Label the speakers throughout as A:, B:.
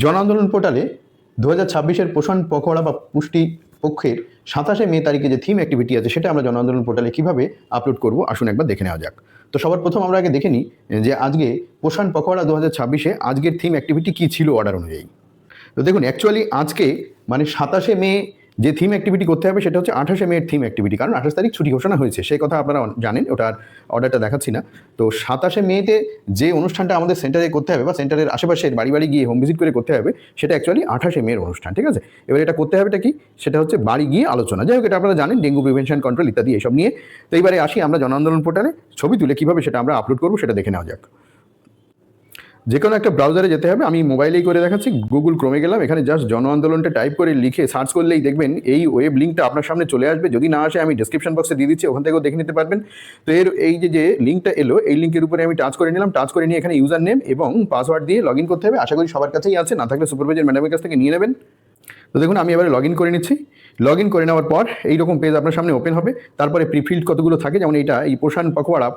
A: জন আন্দোলন পোর্টালে 2026-এর পোষণ পখওয়াড়া বা পুষ্টি পক্ষের 27শে মে তারিখে যে থিম অ্যাক্টিভিটি আছে সেটা আমরা জন আন্দোলন পোর্টালে কীভাবে আপলোড করব আসুন একবার দেখে নেওয়া যাক। তো সবার প্রথম আমরা আগে দেখে নিই যে আজকে পোষণ পখওয়াড়া 2026-এ আজকের থিম অ্যাক্টিভিটি কী ছিল অর্ডার অনুযায়ী। তো দেখুন অ্যাকচুয়ালি আজকে মানে 27শে মে যে থিম অ্যাক্টিভিটি করতে হবে সেটা হচ্ছে 28শে মের থিম অ্যাক্টিভিটি, কারণ 28 তারিখ ছুটি ঘোষণা হয়েছে, সেই কথা আপনারা জানেন, ওটার অর্ডারটা দেখাচ্ছি না। তো 27শে মেতে যে অনুষ্ঠানটা আমাদের সেন্টারে করতে হবে বা সেন্টারের আশেপাশের বাড়ি বাড়ি গিয়ে হোম ভিজিট করে করতে হবে সেটা অ্যাকচুয়ালি 28শে মের অনুষ্ঠান, ঠিক আছে। এবার এটা করতে হবেটা কি, সেটা হচ্ছে বাড়ি গিয়ে আলোচনা, যাই হোক এটা আপনারা জানেন, ডেঙ্গু প্রিভেনশন কন্ট্রোল ইত্যাদি এইসব নিয়ে। তো এইবারে আসি আমরা জন আন্দোলন পোর্টালে ছবি তুলে কীভাবে সেটা আমরা আপলোড করবো সেটা দেখে নেওয়া যাক। যে কোনো একটা ব্রাউজারে যেতে হবে, আমি মোবাইলেই করে দেখাচ্ছি। গুগল ক্রোমে গেলাম, এখানে জাস্ট জন আন্দোলনটা টাইপ করে লিখে সার্চ করলেই দেখবেন এই ওয়েব লিঙ্কটা আপনার সামনে চলে আসবে। যদি না আসে আমি ডিসক্রিপশন বক্সে দিয়ে দিচ্ছি, ওখান থেকেও দেখে নিতে পারবেন। তো এর এই যে লিঙ্কটা এলো, এই লিঙ্কের উপরে আমি টাচ করে নিলাম, টাচ করে নিয়ে এখানে ইউজার নেম এবং পাসওয়ার্ড দিয়ে লগ ইন করতে হবে। আশা করি সবার কাছেই আছে, না থাকলে সুপারভাইজার ম্যাডামের কাছ থেকে নিয়ে নেবেন। তো দেখুন আমি এবারে লগ ইন করে নিচ্ছি। লগ ইন করে নেওয়ার পর এইরকম পেজ আপনার সামনে ওপেন হবে। তারপরে প্রিফিল্ড কতগুলো থাকে, যেমন এই পোষণ পখওয়াড়া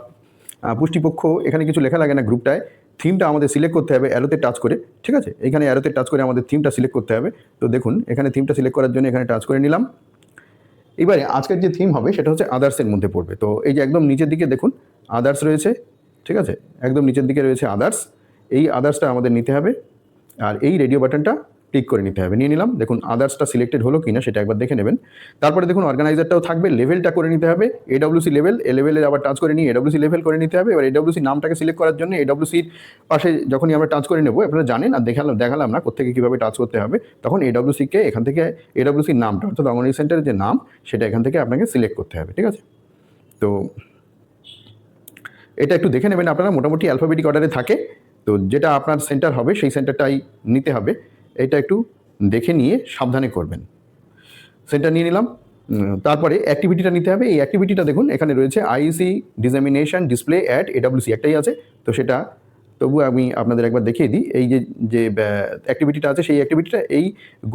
A: পুষ্টিপক্ষ, এখানে কিছু লেখা লাগে না গ্রুপটায়। থিমটা আমাদের সিলেক্ট করতে হবে অ্যারোতে টাচ করে, ঠিক আছে। এখানে অ্যারোতে টাচ করে আমাদের থিমটা সিলেক্ট করতে হবে। তো দেখুন এখানে থিমটা সিলেক্ট করার জন্য এখানে টাচ করে নিলাম। এবারে আজকের যে থিম হবে সেটা হচ্ছে আদার্সের মধ্যে পড়বে। তো এই যে একদম নিচের দিকে দেখুন আদার্স রয়েছে, ঠিক আছে, একদম নিচের দিকে রয়েছে আদার্স। এই আদার্সটা আমাদের নিতে হবে আর এই রেডিও বাটনটা ক্লিক করে নিতে হবে। নিয়ে নিলাম, দেখুন আদার্সটা সিলেক্টেড হলো কিনা সেটা একবার দেখে নেবেন। তারপরে দেখুন অর্গানাইজারটাও থাকবে, লেভেলটা করে নিতে হবে এডব্লিউসি লেভেল, এ লেভেলের আবার টাচ করে নিয়ে এডব্লিউসি লেভেল করে নিতে হবে। এবার এডব্লিউসি নামটাকে সিলেক্ট করার জন্য এডব্লিউসির পাশে যখনই আমরা টাচ করে নেব, আপনারা জানেন আর দেখালাম না কোথেকে কীভাবে টাচ করতে হবে, তখন এডব্লিউসিকে এখান থেকে এডব্লিউসির নামটা অর্থাৎ অঙ্গনওয়াড়ি সেন্টারের যে নাম সেটা এখান থেকে আপনাকে সিলেক্ট করতে হবে, ঠিক আছে। তো এটা একটু দেখে নেবেন আপনারা, মোটামুটি অ্যালফাবেটিক অর্ডারে থাকে। তো যেটা আপনার সেন্টার হবে সেই সেন্টারটাই নিতে হবে, এটা একটু দেখে নিয়ে সাবধানে করবেন। সেন্টার নিয়ে নিলাম, তারপরে অ্যাক্টিভিটিটা নিতে হবে। এই অ্যাক্টিভিটিটা দেখুন এখানে রয়েছে আইসি ডিজামিনেশন ডিসপ্লে অ্যাট এডব্লিউসি, একটাই আছে। তো সেটা তবু আমি আপনাদের একবার দেখিয়ে দিই। এই যে অ্যাক্টিভিটিটা আছে সেই অ্যাক্টিভিটিটা এই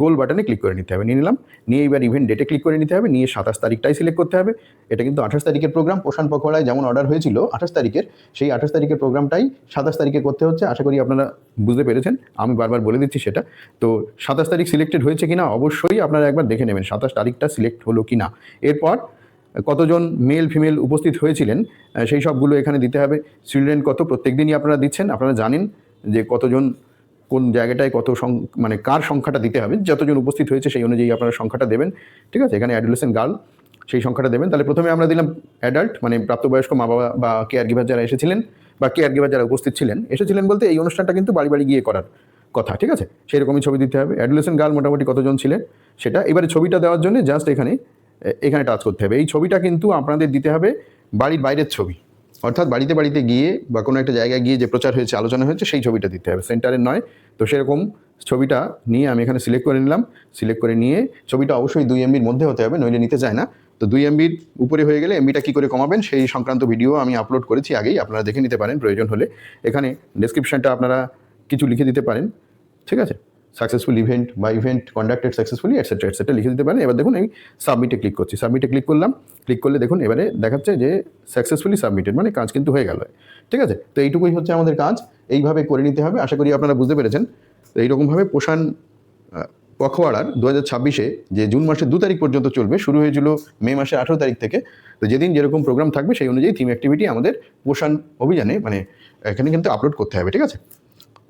A: গোল বাটনে ক্লিক করে নিতে হবে। নিয়ে নিলাম, নিয়ে এবার ইভেন্ট ডেটে ক্লিক করে নিতে হবে, নিয়ে 27 তারিখটাই সিলেক্ট করতে হবে। এটা কিন্তু 28 তারিখের প্রোগ্রাম, পোষণ পখওয়াড়ায় যেমন অর্ডার হয়েছিল 28 তারিখের, সেই 28 তারিখের প্রোগ্রামটাই 27 তারিখে করতে হচ্ছে। আশা করি আপনারা বুঝতে পেরেছেন, আমি বারবার বলে দিচ্ছি সেটা। তো 27 তারিখ সিলেক্টেড হয়েছে কিনা অবশ্যই আপনারা একবার দেখে নেবেন 27 তারিখটা সিলেক্ট হলো কিনা। এরপর কতজন মেল ফিমেল উপস্থিত হয়েছিলেন সেই সবগুলো এখানে দিতে হবে। চিলড্রেন কত, প্রত্যেক দিনই আপনারা দিচ্ছেন, আপনারা জানেন যে কতজন কোন জায়গাটায় কত মানে কার সংখ্যাটা দিতে হবে, যতজন উপস্থিত হয়েছে সেই অনুযায়ী আপনারা সংখ্যাটা দেবেন, ঠিক আছে। এখানে অ্যাডোলেসেন্ট গার্ল সেই সংখ্যাটা দেবেন। তাহলে প্রথমে আমরা দিলাম অ্যাডাল্ট, মানে প্রাপ্তবয়স্ক মা বাবা বা কেয়ার গিভার যারা এসেছিলেন বা কেয়ার গিভার যারা উপস্থিত এসেছিলেন বলতে এই অনুষ্ঠানটা কিন্তু বাড়ি বাড়ি গিয়ে করার কথা, ঠিক আছে, সেরকমই ছবি দিতে হবে। অ্যাডোলেসেন্ট গার্ল মোটামুটি কতজন ছিলেন সেটা। এবারে ছবিটা দেওয়ার জন্য জাস্ট এখানে টাচ করতে হবে। এই ছবিটা কিন্তু আপনাদের দিতে হবে বাড়ির বাইরের ছবি, অর্থাৎ বাড়িতে বাড়িতে গিয়ে বা কোনো একটা জায়গায় গিয়ে যে প্রচার হয়েছে আলোচনা হয়েছে সেই ছবিটা দিতে হবে, সেন্টারের নয়। তো সেরকম ছবিটা নিয়ে আমি এখানে সিলেক্ট করে নিলাম। সিলেক্ট করে নিয়ে ছবিটা অবশ্যই 2 MBর মধ্যে হতে হবে, নইলে নিতে চায় না। তো 2 MBর উপরে হয়ে গেলে এমবিটা কী করে কমাবেন সেই সংক্রান্ত ভিডিও আমি আপলোড করেছি আগেই, আপনারা দেখে নিতে পারেন প্রয়োজন হলে। এখানে ডেসক্রিপশনটা আপনারা কিছু লিখে দিতে পারেন, ঠিক আছে, সাকসেসফুল ইভেন্ট বা ইভেন্ট কন্ডাক্টেড সাকসেসফুলি এটসেট্রা লিখে দিতে পারেন। এবার দেখুন এই সাবমিটে ক্লিক করছি, সাবমিটে ক্লিক করলাম। ক্লিক করলে দেখুন এবারে দেখাচ্ছে যে সাকসেসফুলি সাবমিটেড, মানে কাজ কিন্তু হয়ে গেল, ঠিক আছে। তো এইটুকুই হচ্ছে আমাদের কাজ, এইভাবে করে নিতে হবে। আশা করি আপনারা বুঝতে পেরেছেন। তো এইরকমভাবে পোষণ পখওয়াড়ার 2026-এ যে জুন মাসের 2 তারিখ পর্যন্ত চলবে, শুরু হয়েছিল মে মাসের 18 তারিখ থেকে। তো যেদিন যেরকম প্রোগ্রাম থাকবে সেই অনুযায়ী থিম অ্যাক্টিভিটি আমাদের পোষণ অভিযানে মানে এখানে কিন্তু আপলোড করতে হবে, ঠিক আছে।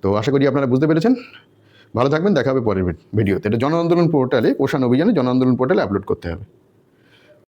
A: তো আশা করি আপনারা বুঝতে পেরেছেন। ভালো থাকবেন, দেখা হবে পরের ভিডিওতে। এটা জন আন্দোলন পোর্টালে, পোষণ অভিযানে জন আন্দোলন পোর্টালে আপলোড করতে হবে।